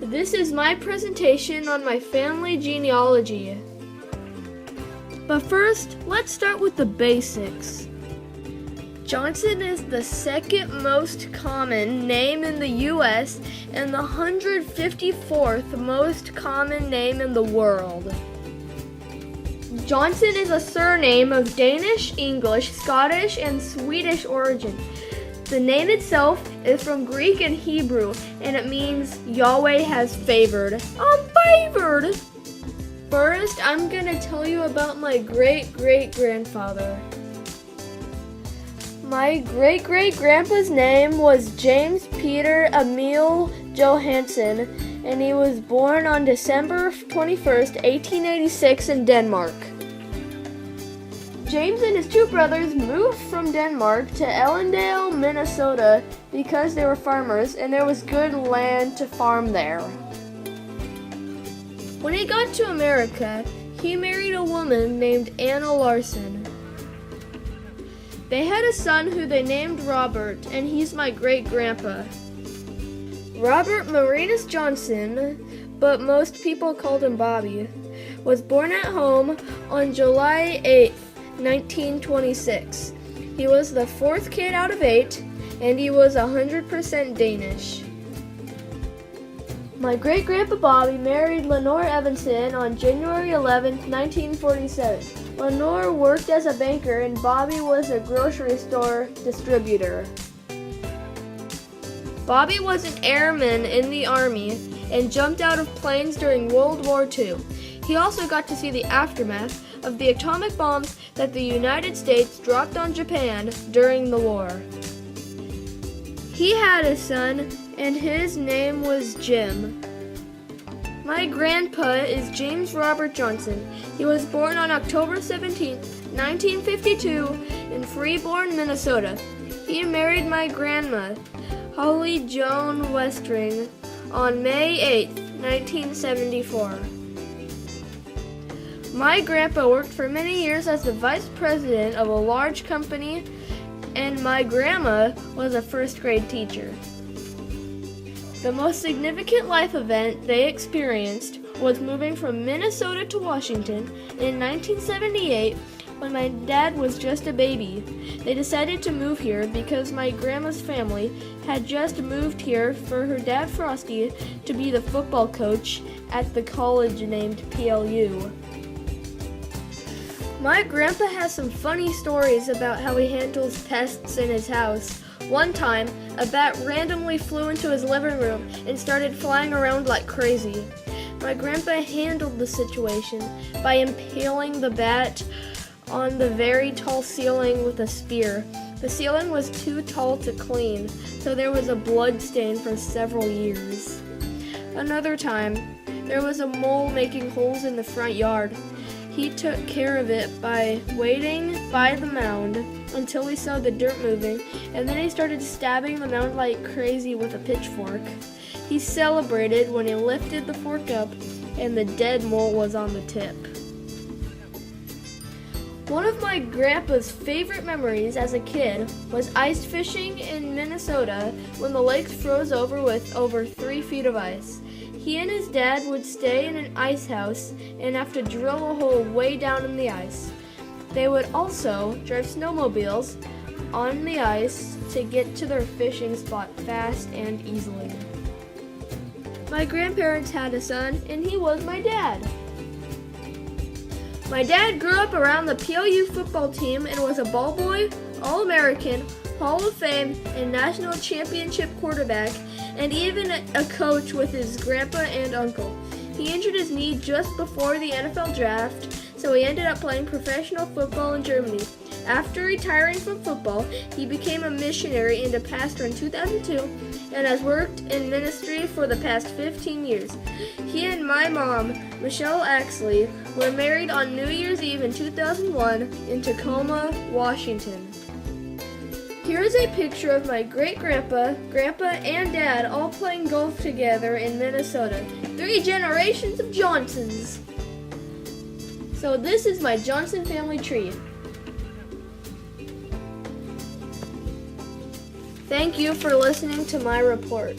This is my presentation on my family genealogy. But first, let's start with the basics. Johnson is the second most common name in the U.S. and the 154th most common name in the world. Johnson is a surname of Danish, English, Scottish, and Swedish origin. The name itself is from Greek and Hebrew, and it means Yahweh has favored. I'm favored! First, I'm going to tell you about my great-great-grandfather. My great-great-grandpa's name was James Peter Emil Johansen, and he was born on December 21st, 1886 in Denmark. James and his two brothers moved from Denmark to Ellendale, Minnesota because they were farmers and there was good land to farm there. When he got to America, he married a woman named Anna Larson. They had a son who they named Robert, and he's my great-grandpa. Robert Marinus Johnson, but most people called him Bobby, was born at home on July 8th, 1926. He was the fourth kid out of 8, and he was 100% Danish. My great-grandpa Bobby married Lenore Evanson on January 11th, 1947. Lenore worked as a banker and Bobby was a grocery store distributor. Bobby was an airman in the Army and jumped out of planes during World War II. He also got to see the aftermath of the atomic bombs that the United States dropped on Japan during the war. He had a son, and his name was Jim. My grandpa is James Robert Johnson. He was born on October 17, 1952 in Freeborn, Minnesota. He married my grandma, Holly Joan Westring, on May 8, 1974. My grandpa worked for many years as the vice president of a large company, and my grandma was a first-grade teacher. The most significant life event they experienced was moving from Minnesota to Washington in 1978 when my dad was just a baby. They decided to move here because my grandma's family had just moved here for her dad Frosty to be the football coach at the college named PLU. My grandpa has some funny stories about how he handles pests in his house. One time, a bat randomly flew into his living room and started flying around like crazy. My grandpa handled the situation by impaling the bat on the very tall ceiling with a spear. The ceiling was too tall to clean, so there was a blood stain for several years. Another time, there was a mole making holes in the front yard. He took care of it by waiting by the mound until he saw the dirt moving, and then he started stabbing the mound like crazy with a pitchfork. He celebrated when he lifted the fork up and the dead mole was on the tip. One of my grandpa's favorite memories as a kid was ice fishing in Minnesota when the lake froze over with over 3 feet of ice. He and his dad would stay in an ice house and have to drill a hole way down in the ice. They would also drive snowmobiles on the ice to get to their fishing spot fast and easily. My grandparents had a son, and he was my dad. My dad grew up around the PLU football team and was a ball boy, All-American, Hall of Fame, and national championship quarterback, and even a coach with his grandpa and uncle. He injured his knee just before the NFL draft, so he ended up playing professional football in Germany. After retiring from football, he became a missionary and a pastor in 2002 and has worked in ministry for the past 15 years. He and my mom, Michelle Axley, were married on New Year's Eve in 2001 in Tacoma, Washington. Here is a picture of my great-grandpa, grandpa, and dad all playing golf together in Minnesota. 3 generations of Johnsons. So this is my Johnson family tree. Thank you for listening to my report.